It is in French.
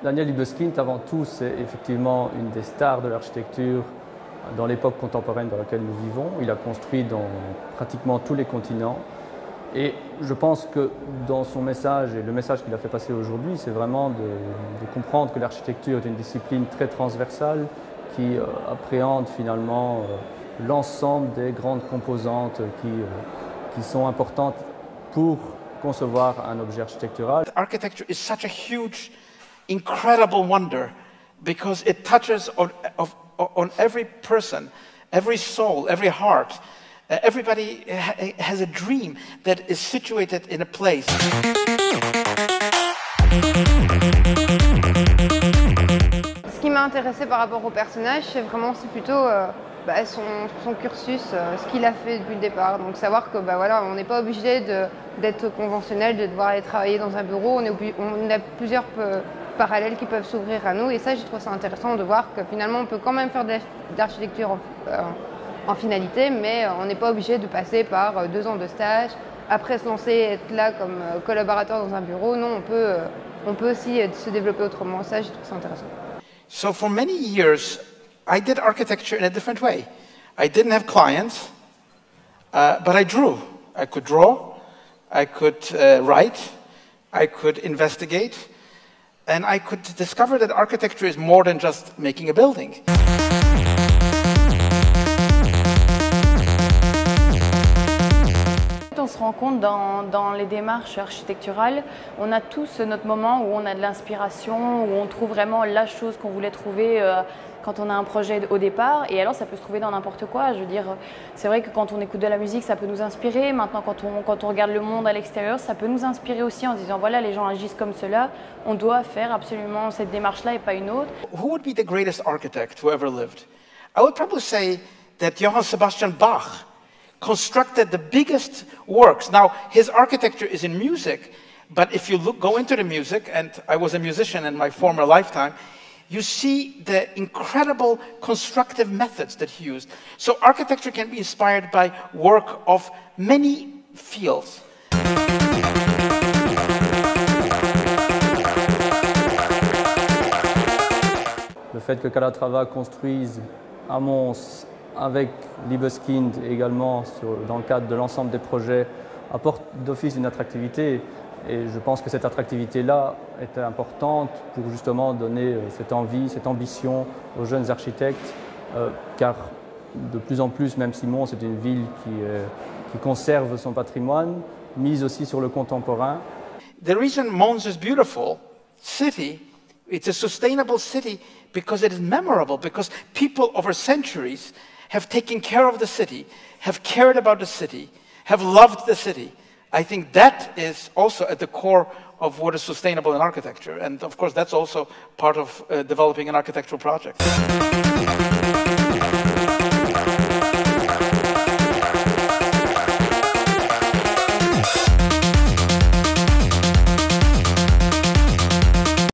Daniel Libeskind, avant tout, c'est effectivement une des stars de l'architecture dans l'époque contemporaine dans laquelle nous vivons. Il a construit dans pratiquement tous les continents. Et je pense que dans son message, et le message qu'il a fait passer aujourd'hui, c'est vraiment de comprendre que l'architecture est une discipline très transversale qui appréhende finalement l'ensemble des grandes composantes qui sont importantes pour concevoir un objet architectural. Architecture is such a huge, incredible wonder because it touches on every person, every soul, every heart. Everybody has a dream that is situated in a place. Ce qui m'a intéressé par rapport au personnage, c'est plutôt son cursus, ce qu'il a fait depuis le départ. Donc savoir que on n'est pas obligé d'être conventionnel, de devoir aller travailler dans un bureau. On a plusieurs parallèles qui peuvent s'ouvrir à nous. Et ça, je trouve ça intéressant de voir que finalement, on peut quand même faire de l'architecture en finalité, mais on n'est pas obligé de passer par 2 ans de stage, après se lancer, être là comme collaborateur dans un bureau. Non, on peut aussi se développer autrement. Ça, je trouve ça intéressant. So for many years, I did architecture in a different way. I didn't have clients, but I drew. I could draw, I could write, I could investigate, and I could discover that architecture is more than just making a building. On se rend compte dans les démarches architecturales, on a tous notre moment où on a de l'inspiration, où on trouve vraiment la chose qu'on voulait trouver quand on a un projet au départ. Et alors ça peut se trouver dans n'importe quoi. Je veux dire, c'est vrai que quand on écoute de la musique, ça peut nous inspirer. Maintenant, quand on regarde le monde à l'extérieur, ça peut nous inspirer aussi en se disant voilà, les gens agissent comme cela, on doit faire absolument cette démarche-là et pas une autre. Who would be the greatest architect who ever lived? I would probably say that Johann Sebastian Bach constructed the biggest works. Now, his architecture is in music, but if you go into the music, and I was a musician in my former lifetime, you see the incredible constructive methods that he used. So architecture can be inspired by work of many fields. Le fait que Calatrava construise à Mons avec Libeskind et également dans le cadre de l'ensemble des projets apporte d'office une attractivité. Et je pense que cette attractivité-là est importante pour justement donner cette envie, cette ambition aux jeunes architectes, car de plus en plus, même si Mons est une ville qui conserve son patrimoine, mise aussi sur le contemporain. The reason Mons is beautiful city, it's a sustainable city because it is memorable, because people over centuries have taken care of the city, have cared about the city, have loved the city. I think that is also at the core of what is sustainable in architecture. And of course, that's also part of developing an architectural project.